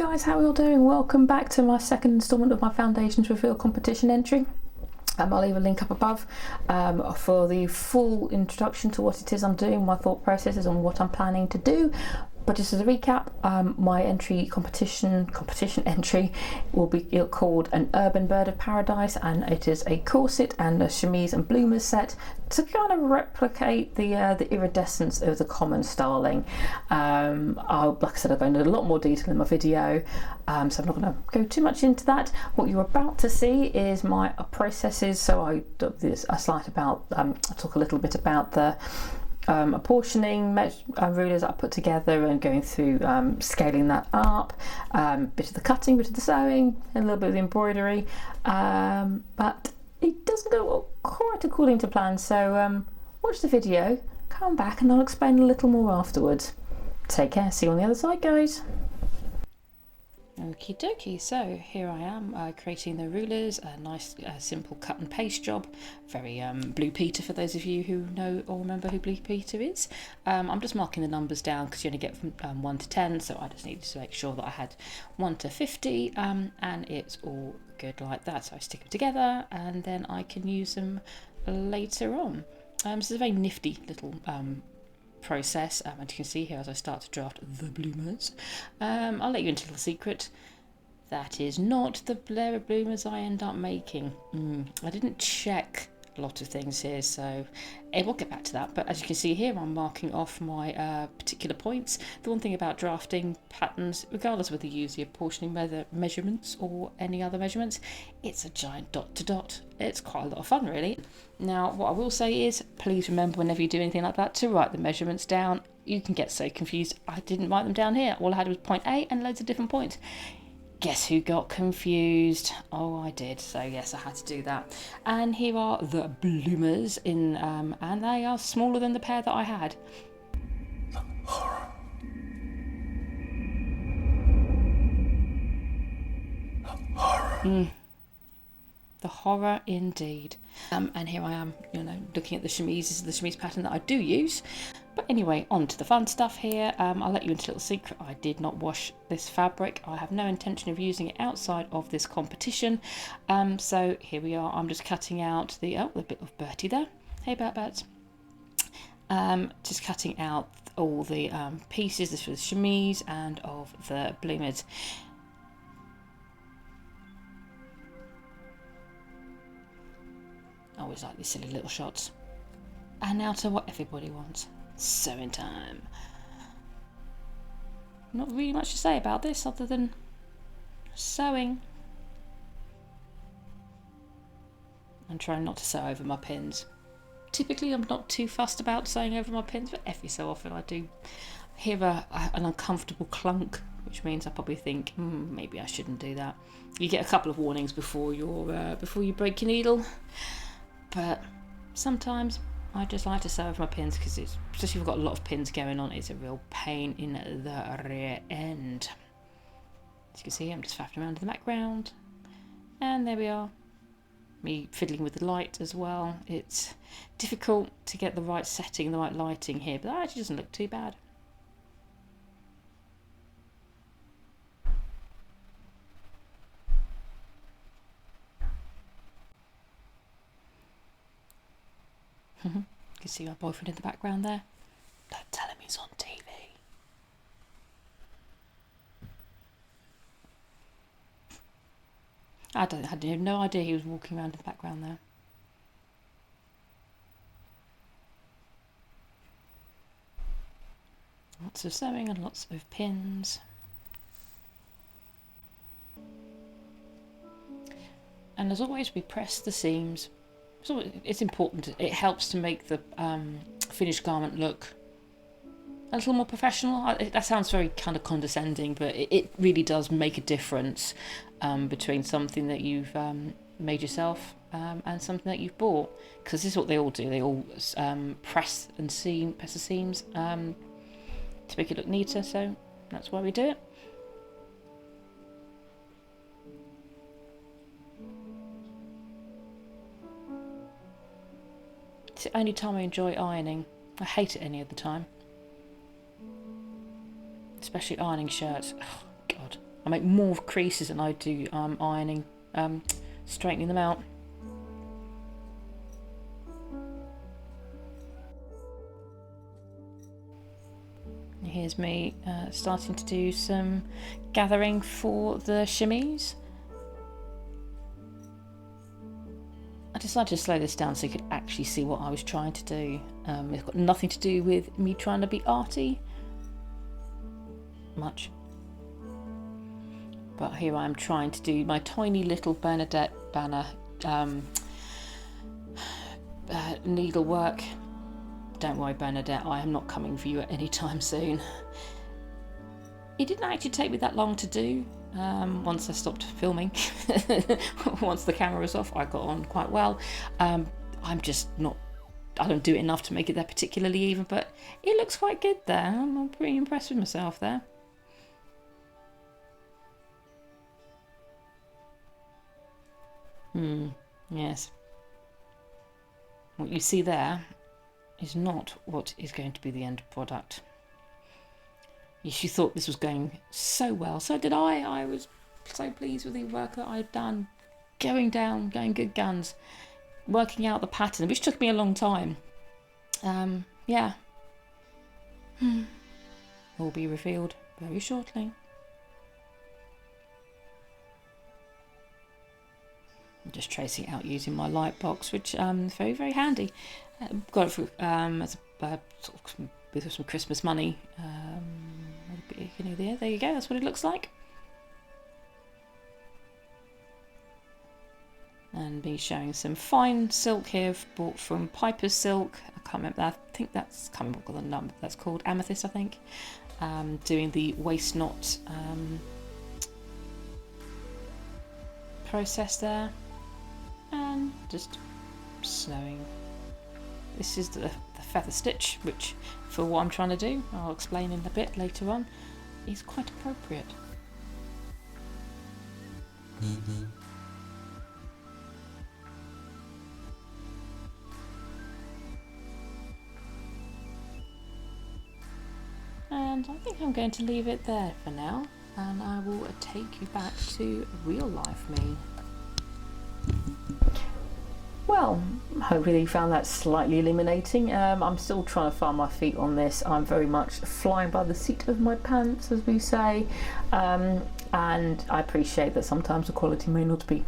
guys, how are you all doing? Welcome back to my second instalment of my Foundations Reveal competition entry. I'll leave a link up above for the full introduction to what it is I'm doing, my thought processes on what I'm planning to do. But just as a recap, my competition entry will be called an Urban Bird of Paradise, and it is a corset and a chemise and bloomers set to kind of replicate the iridescence of the common starling. Like I said, I'll go into a lot more detail in my video, so I'm not going to go too much into that. What you're about to see is my processes. So I talk a little bit about the apportioning rulers I put together and going through scaling that up, bit of the cutting, bit of the sewing, and a little bit of the embroidery, but it doesn't go quite according to plan. So watch the video, come back, and I'll explain a little more afterwards. Take care, see you on the other side, guys. Okie dokie, so here I am creating the rulers, a nice simple cut and paste job, very Blue Peter for those of you who know or remember who Blue Peter is. I'm just marking the numbers down because you only get from 1 to 10, so I just needed to make sure that I had 1 to 50 and it's all good like that. So I stick them together and then I can use them later on. This is a very nifty little process, and you can see here as I start to draft the bloomers. I'll let you into a little secret. That is not the blare of bloomers I end up making. I didn't check a lot of things here, so we'll get back to that. But as you can see here, I'm marking off my particular points. The one thing about drafting patterns, regardless of whether you use the apportioning measurements or any other measurements, it's a giant dot to dot. It's quite a lot of fun, really. Now, what I will say is, please remember whenever you do anything like that to write the measurements down. You can get so confused. I didn't write them down here. All I had was point A and loads of different points. Guess who got confused? Oh, I did. So yes, I had to do that. And here are the bloomers in, and they are smaller than the pair that I had. The horror. The horror. The horror indeed. And here I am, looking at the chemise pattern that I do use. But anyway, on to the fun stuff here. I'll let you into a little secret. I did not wash this fabric. I have no intention of using it outside of this competition. So here we are. I'm just cutting out the bit of Bertie there. Hey, Bert. Just cutting out all the pieces. This was chemise and of the bloomers. I always like these silly little shots. And now to what everybody wants. Sewing time. Not really much to say about this other than sewing. I'm trying not to sew over my pins. Typically I'm not too fussed about sewing over my pins, but every so often I do hear an uncomfortable clunk, which means I probably think maybe I shouldn't do that. You get a couple of warnings before you break your needle, but sometimes I just like to sew over my pins because especially if you've got a lot of pins going on, it's a real pain in the rear end. As you can see, I'm just faffing around in the background. And there we are. Me fiddling with the light as well. It's difficult to get the right setting, the right lighting here, but that actually doesn't look too bad. You can see my boyfriend in the background there. Don't tell him he's on TV. I had no idea he was walking around in the background there. Lots of sewing and lots of pins. And as always, we press the seams. So it's important. It helps to make the finished garment look a little more professional. That sounds very kind of condescending, but it really does make a difference between something that you've made yourself and something that you've bought. Because this is what they all do. They all press the seams to make it look neater. So that's why we do it. It's the only time I enjoy ironing. I hate it any other time. Especially ironing shirts. Oh, God. I make more creases than I do ironing, straightening them out. Here's me starting to do some gathering for the chemise. I decided to slow this down so you could actually see what I was trying to do. It's got nothing to do with me trying to be arty much. But here I am trying to do my tiny little Bernadette banner needlework. Don't worry, Bernadette, I am not coming for you at any time soon. It didn't actually take me that long to do. Once I stopped filming, once the camera was off, I got on quite well. I'm just not, I don't do it enough to make it that particularly even, but it looks quite good there. I'm pretty impressed with myself there. Yes. What you see there is not what is going to be the end product. Yes, you thought this was going so well. So did I. I was so pleased with the work that I'd done. Going good guns. Working out the pattern, which took me a long time. Yeah. Will be revealed very shortly. I'm just tracing it out using my light box, which is very, very handy. Got it for, as a sort of with some Christmas money. There you go, that's what it looks like. And me showing some fine silk here, bought from Piper's Silk. I can't remember that. I think that's, can't remember what the number that's called, Amethyst, I think. Doing the waist knot process there, and just sewing. This is the feather stitch, which for what I'm trying to do, I'll explain in a bit later on, is quite appropriate. And I think I'm going to leave it there for now, and I will take you back to real life me. Well, hopefully you found that slightly illuminating. I'm still trying to find my feet on this. I'm very much flying by the seat of my pants, as we say, and I appreciate that sometimes the quality may not be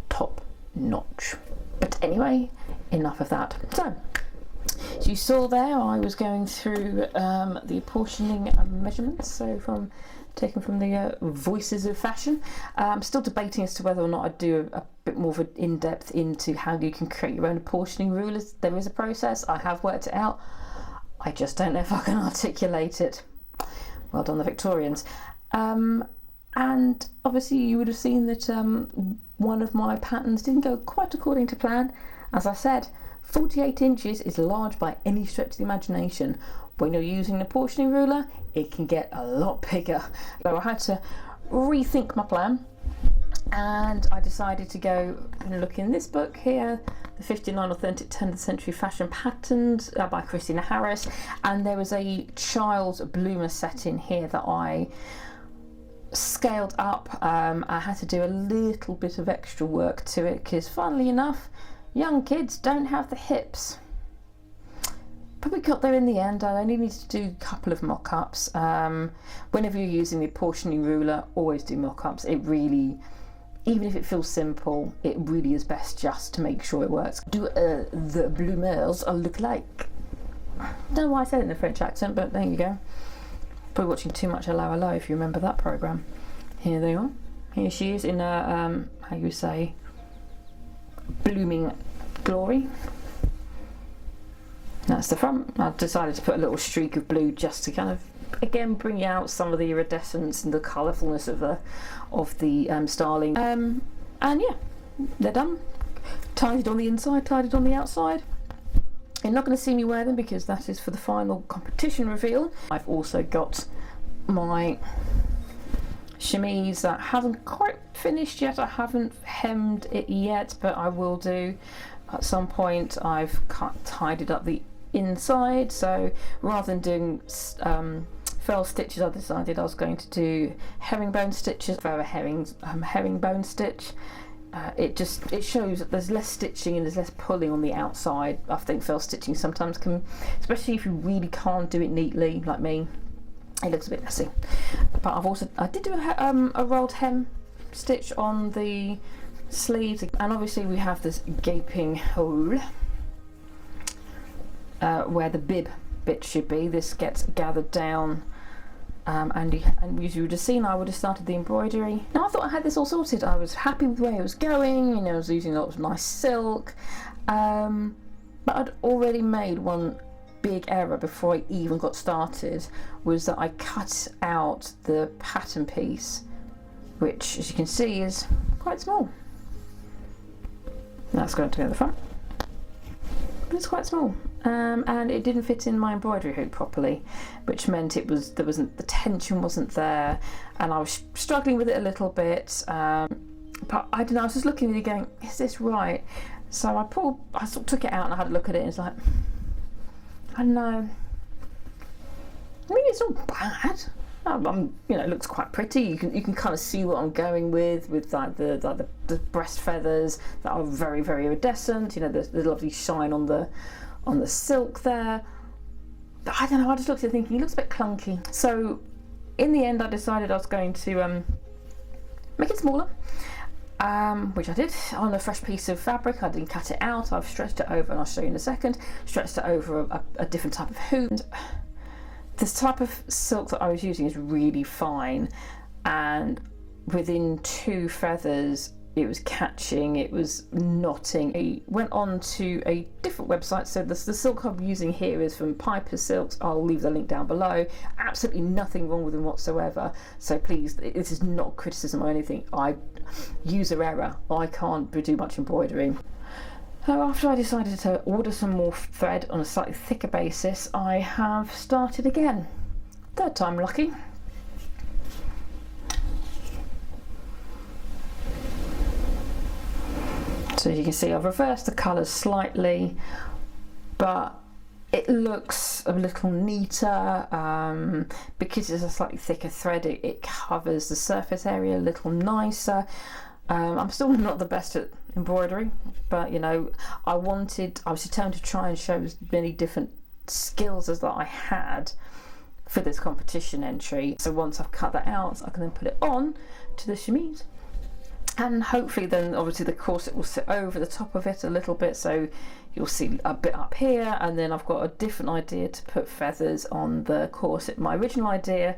top notch. But anyway, enough of that. So, as you saw there, I was going through the apportioning measurements, so taken from the Voices of Fashion. I'm still debating as to whether or not I'd do a bit more of an in-depth into how you can create your own apportioning rulers. There is a process, I have worked it out. I just don't know if I can articulate it. Well done, the Victorians. And obviously you would have seen that one of my patterns didn't go quite according to plan. As I said, 48 inches is large by any stretch of the imagination. When you're using an apportioning ruler, it can get a lot bigger. So I had to rethink my plan, and I decided to go and look in this book here, the 59 Authentic 10th Century Fashion Patterns by Christina Harris, and there was a child's bloomer set in here that I scaled up. I had to do a little bit of extra work to it because, funnily enough, young kids don't have the hips. But we got there in the end. I only needed to do a couple of mock-ups. Whenever you're using the apportioning ruler, always do mock-ups. It really, even if it feels simple, it really is best just to make sure it works. Do the bloomers look like? I don't know why I said it in a French accent, but there you go. Probably watching too much Allo Allo if you remember that programme. Here they are. Here she is in a, how you say, blooming glory. That's the front. I've decided to put a little streak of blue just to kind of, again, bring out some of the iridescence and the colourfulness of the styling. And yeah, they're done. Tied it on the inside, tied it on the outside. You're not going to see me wear them because that is for the final competition reveal. I've also got my chemise that hasn't quite finished yet. I haven't hemmed it yet, but I will do at some point. I've tidied up the inside, so rather than doing fell stitches, I decided I was going to do herringbone stitches for a herringbone stitch. It shows that there's less stitching and there's less pulling on the outside. I think fell stitching sometimes can, especially if you really can't do it neatly like me, it looks a bit messy. But I did do a rolled hem stitch on the sleeves, and obviously we have this gaping hole where the bib bit should be. This gets gathered down, and as you would have seen, I would have started the embroidery. Now I thought I had this all sorted. I was happy with where it was going, you know, I was using lots of nice silk, but I'd already made one big error before I even got started, was that I cut out the pattern piece, which as you can see is quite small. That's going to go at the front, but it's quite small, and it didn't fit in my embroidery hoop properly, which meant the tension wasn't there, and I was struggling with it a little bit. But I don't know, I was just looking at it going, is this right? So I sort of took it out and I had a look at it, and it's like, I don't know, I mean, it's not bad. You know, it looks quite pretty. You can kind of see what I'm going with like the breast feathers that are very, very iridescent. You know, the lovely shine on the silk there. But I don't know, I just looked at it thinking it looks a bit clunky. So in the end, I decided I was going to make it smaller, which I did on a fresh piece of fabric. I didn't cut it out. I've stretched it over, and I'll show you in a second. Stretched it over a different type of hoop. This type of silk that I was using is really fine, and within 2 feathers it was catching, it was knotting. I went on to a different website, so the silk I'm using here is from Piper Silks. I'll leave the link down below. Absolutely nothing wrong with them whatsoever, so please, this is not criticism or anything. User error, I can't do much embroidery. So after I decided to order some more thread on a slightly thicker basis, I have started again. 3rd time lucky. So as you can see, I've reversed the colours slightly, but it looks a little neater, because it's a slightly thicker thread. It covers the surface area a little nicer. I'm still not the best at embroidery, but you know, I was determined to try and show as many different skills as that I had for this competition entry. So once I've cut that out, I can then put it on to the chemise, and hopefully then obviously the corset will sit over the top of it a little bit, so you'll see a bit up here, and then I've got a different idea to put feathers on the corset. My original idea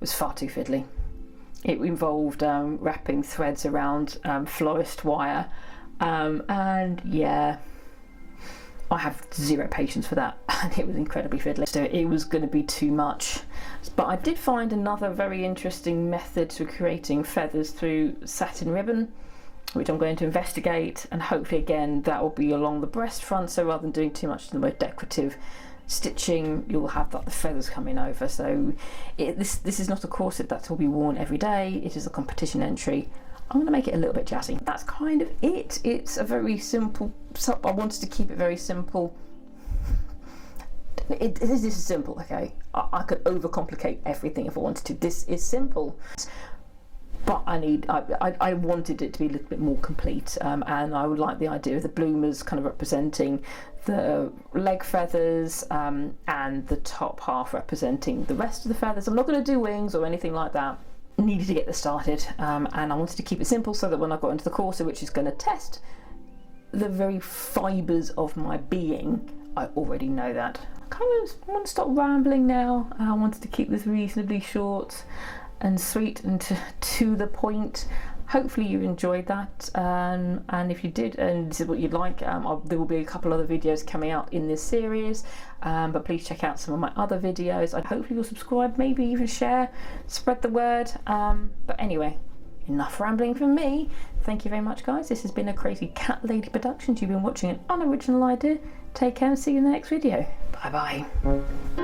was far too fiddly. It involved wrapping threads around florist wire, and yeah, I have 0 patience for that, and it was incredibly fiddly, so it was going to be too much. But I did find another very interesting method to creating feathers through satin ribbon, which I'm going to investigate, and hopefully again that will be along the breast front, so rather than doing too much of the more decorative stitching, you'll have the feathers coming over. So this is not a corset that will be worn every day. It is a competition entry. I'm going to make it a little bit jazzy. That's kind of it. It's a very simple, I wanted to keep it very simple. This is simple, okay? I could overcomplicate everything if I wanted to. This is simple, but I wanted it to be a little bit more complete, and I would like the idea of the bloomers kind of representing the leg feathers, and the top half representing the rest of the feathers. I'm not going to do wings or anything like that. Needed to get this started, and I wanted to keep it simple so that when I got into the corset, which is going to test the very fibres of my being, I already know that. I kind of want to stop rambling now. I wanted to keep this reasonably short and sweet and to the point. Hopefully you enjoyed that, and if you did and this is what you'd like, there will be a couple other videos coming out in this series, but please check out some of my other videos. I hopefully you'll subscribe, maybe even share, spread the word, but anyway, enough rambling from me. Thank you very much, guys. This has been a Crazy Cat Lady Productions. You've been watching an unoriginal idea. Take care and see you in the next video. Bye bye.